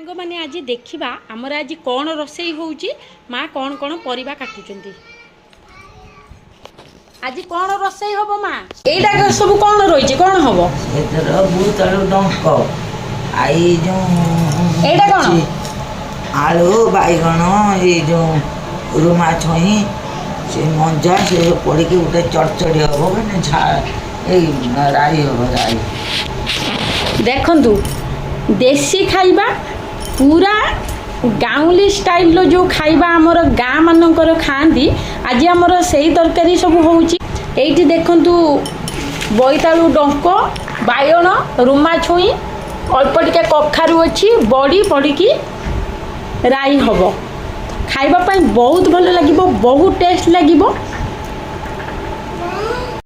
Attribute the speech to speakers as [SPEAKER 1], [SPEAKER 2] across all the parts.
[SPEAKER 1] सांग मैंने आज देखा आमर आज कौन रोसई होउची माँ कौन कौन परिबा काटुचंती आज कौन रोसई हबो माँ एटा सब कौन रही कौन हबो
[SPEAKER 2] एथर बुतळु डंक आई जो
[SPEAKER 1] एटा कौन
[SPEAKER 2] आलू बाइगण ये जो रुमा छई से मंजा से पड़ी के उठे चढ़चढ़ी हबो माने झा ए राई हबो राई
[SPEAKER 1] देखंतु देसी खाइबा पूरा गाँवली स्टाइल रो जो खाइबा आमर गाँ मानकर खाआंती आज आमर सही तरकारी सब होउची एठी देखंतु बोईतालु डंक बायण रुमा छुई अल्प टिके कखारु अच्छी बड़ी पड़िकी राई हब खाइबा पाई बहुत भल लगे बहुत टेस्ट लगे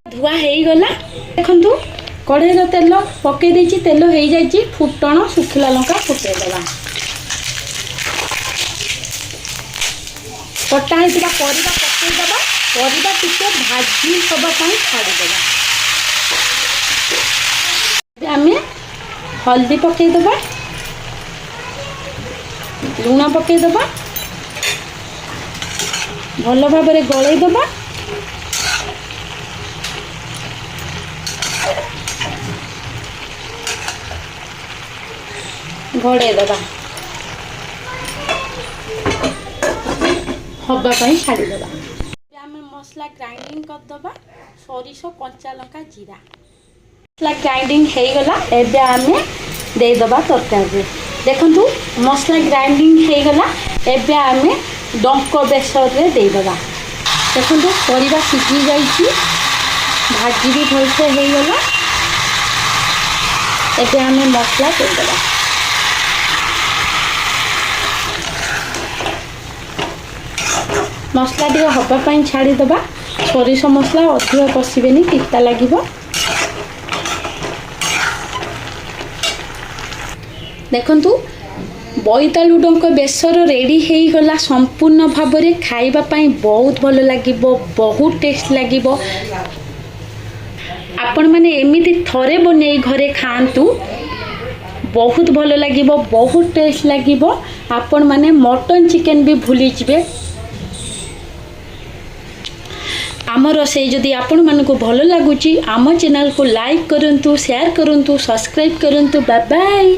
[SPEAKER 1] धुआ हो गला देखंतु कढ़ई तेल पकई देछि तेल हो जाइछि फुटण सुखिला लंका फुटेदेवा कटा होइतिबा परिबा पकईदेवा परिबा टिके भाजी हबा पाई छाड़ीदेवा आमे हल्दी पकईदेवा लुण पकईदेवा भल भाव गलईदेवा घोड़े दबा हवापाई छाड़ीदेवा आम मसला ग्राइंडिंग करदबा सरिष कंचा लंका जीरा मसला ग्राइंडिंग हो गला एबे आमे देदबा तरकारी देखंतु मसला ग्राइंडिंग हो गला एबे आमे डंक बेसर रे देदबा देखंतु परिबा सिझी जाइछि भाजी भी भलसे हो गला एबे आमे मसला देदबा मसला टी हवापाई छाड़ीदेवा सोरिष मसला अधिक कषिबेनी तीता लगे देखंतु बोईतालु डंक बेसर रेडी हो गला संपूर्ण भाव में खाइबा पाई बहुत भल लगे बहुत टेस्ट लगे आपण मैंने एमिति थरे बने घरे खातु बहुत भल लगे बहुत टेस्ट लगे आपण मैंने मटन चिकेन भी भूली जाए आम रोसई जदि आपण मानक भल लगुच आम चैनल को लाइक करंतु शेयर करंतु सब्सक्राइब करंतु बाय बाय।